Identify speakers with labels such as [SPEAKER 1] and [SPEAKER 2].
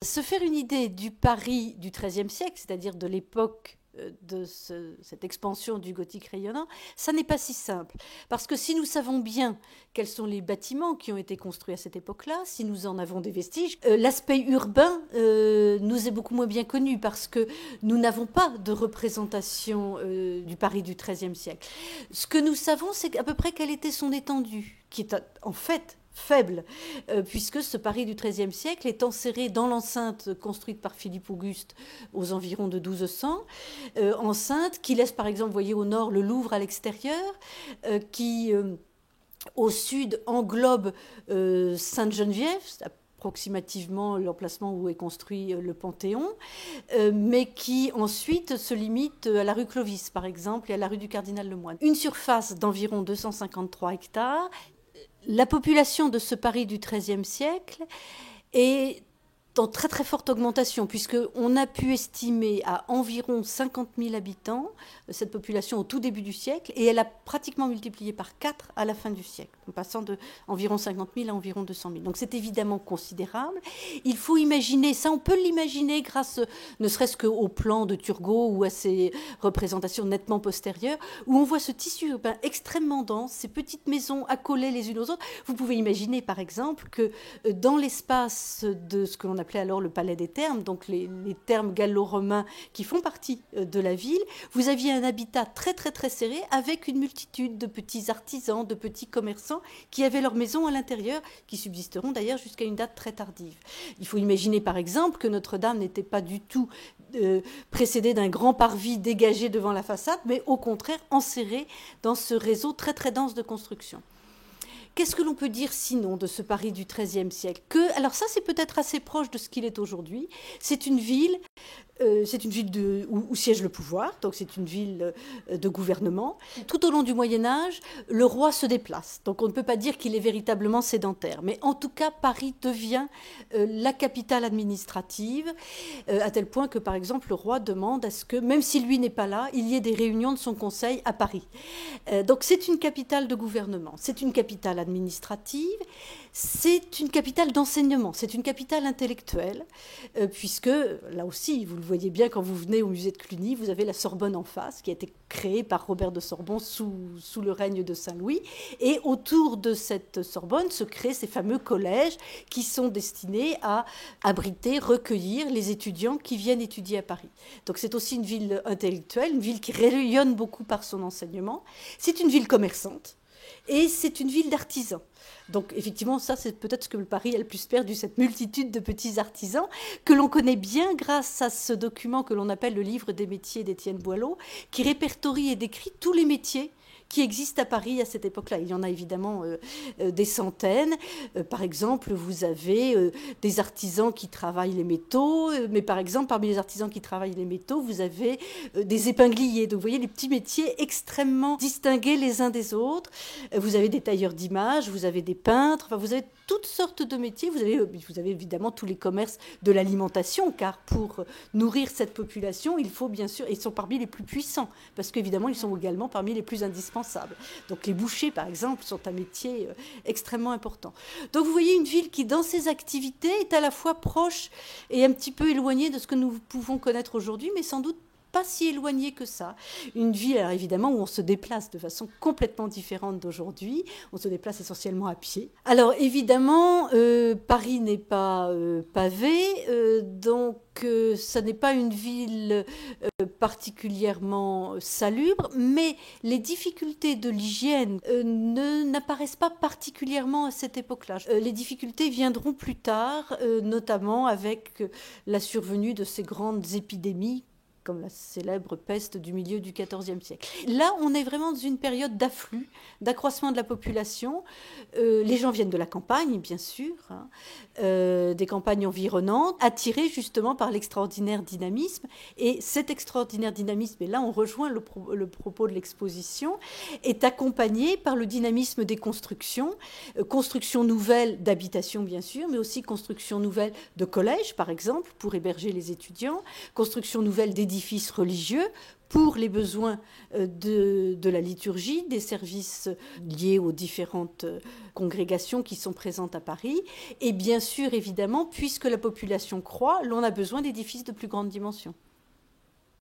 [SPEAKER 1] Se faire une idée du Paris du XIIIe siècle, c'est-à-dire de l'époque de cette expansion du gothique rayonnant, ça n'est pas si simple. Parce que si nous savons bien quels sont les bâtiments qui ont été construits à cette époque-là, si nous en avons des vestiges, l'aspect urbain nous est beaucoup moins bien connu parce que nous n'avons pas de représentation du Paris du XIIIe siècle. Ce que nous savons, c'est à peu près quelle était son étendue, qui est en fait faible, puisque ce Paris du XIIIe siècle est enserré dans l'enceinte construite par Philippe Auguste aux environs de 1200, enceinte qui laisse par exemple, vous voyez au nord, le Louvre à l'extérieur, qui au sud englobe Sainte-Geneviève, approximativement l'emplacement où est construit le Panthéon, mais qui ensuite se limite à la rue Clovis, par exemple, et à la rue du Cardinal-Lemoine. Une surface d'environ 253 hectares. La population de ce Paris du XIIIe siècle est en très très forte augmentation, puisqu'on a pu estimer à environ 50 000 habitants cette population au tout début du siècle, et elle a pratiquement multiplié par 4 à la fin du siècle, en passant de environ 50 000 à environ 200 000. Donc c'est évidemment considérable. Il faut imaginer, ça on peut l'imaginer grâce ne serait-ce qu'au plan de Turgot ou à ses représentations nettement postérieures, où on voit ce tissu urbain extrêmement dense, ces petites maisons accolées les unes aux autres. Vous pouvez imaginer par exemple que dans l'espace de ce que l'on appelait alors le Palais des Thermes, donc les thermes gallo-romains qui font partie de la ville, vous aviez un habitat très très très serré avec une multitude de petits artisans, de petits commerçants qui avaient leurs maisons à l'intérieur, qui subsisteront d'ailleurs jusqu'à une date très tardive. Il faut imaginer par exemple que Notre-Dame n'était pas du tout précédée d'un grand parvis dégagé devant la façade, mais au contraire enserré dans ce réseau très très dense de construction. Qu'est-ce que l'on peut dire sinon de ce Paris du XIIIe siècle? Alors ça, c'est peut-être assez proche de ce qu'il est aujourd'hui. C'est une ville où siège le pouvoir, donc c'est une ville de gouvernement. Tout au long du Moyen-Âge, le roi se déplace, donc on ne peut pas dire qu'il est véritablement sédentaire. Mais en tout cas, Paris devient la capitale administrative, à tel point que, par exemple, le roi demande à ce que, même si lui n'est pas là, il y ait des réunions de son conseil à Paris. Donc c'est une capitale de gouvernement, c'est une capitale administrative, c'est une capitale d'enseignement, c'est une capitale intellectuelle, puisque, là aussi, vous le voyez bien quand vous venez au musée de Cluny, vous avez la Sorbonne en face, qui a été créée par Robert de Sorbonne sous le règne de Saint-Louis, et autour de cette Sorbonne se créent ces fameux collèges qui sont destinés à abriter, recueillir les étudiants qui viennent étudier à Paris. Donc c'est aussi une ville intellectuelle, une ville qui rayonne beaucoup par son enseignement. C'est une ville commerçante, et c'est une ville d'artisans. Donc effectivement, ça c'est peut-être ce que le Paris a le plus perdu, cette multitude de petits artisans que l'on connaît bien grâce à ce document que l'on appelle le livre des métiers d'Étienne Boileau, qui répertorie et décrit tous les métiers qui existent à Paris à cette époque-là. Il y en a évidemment des centaines. Par exemple, vous avez des artisans qui travaillent les métaux, mais par exemple, parmi les artisans qui travaillent les métaux, vous avez des épingliers. Donc vous voyez, les petits métiers extrêmement distingués les uns des autres. Vous avez des tailleurs d'images, vous avez des peintres, enfin, vous avez toutes sortes de métiers. Vous avez évidemment tous les commerces de l'alimentation, car pour nourrir cette population, il faut bien sûr, et ils sont parmi les plus puissants, parce qu'évidemment, ils sont également parmi les plus indispensables. Donc les bouchers, par exemple, sont un métier extrêmement important. Donc vous voyez une ville qui, dans ses activités, est à la fois proche et un petit peu éloignée de ce que nous pouvons connaître aujourd'hui, mais sans doute pas si éloignée que ça. Une ville, alors évidemment, où on se déplace de façon complètement différente d'aujourd'hui. On se déplace essentiellement à pied. Alors évidemment, Paris n'est pas pavé, donc ça n'est pas une ville particulièrement salubre, mais les difficultés de l'hygiène n'apparaissent pas particulièrement à cette époque-là. Les difficultés viendront plus tard, notamment avec la survenue de ces grandes épidémies, comme la célèbre peste du milieu du XIVe siècle. Là, on est vraiment dans une période d'afflux, d'accroissement de la population. Les gens viennent de la campagne, bien sûr, des campagnes environnantes, attirés justement par l'extraordinaire dynamisme. Et cet extraordinaire dynamisme, et là on rejoint le propos de l'exposition, est accompagné par le dynamisme des constructions, constructions nouvelles d'habitation, bien sûr, mais aussi constructions nouvelles de collèges, par exemple, pour héberger les étudiants, constructions nouvelles d'édifices d'édifices religieux pour les besoins de la liturgie, des services liés aux différentes congrégations qui sont présentes à Paris. Et bien sûr, évidemment, puisque la population croît, l'on a besoin d'édifices de plus grande dimension.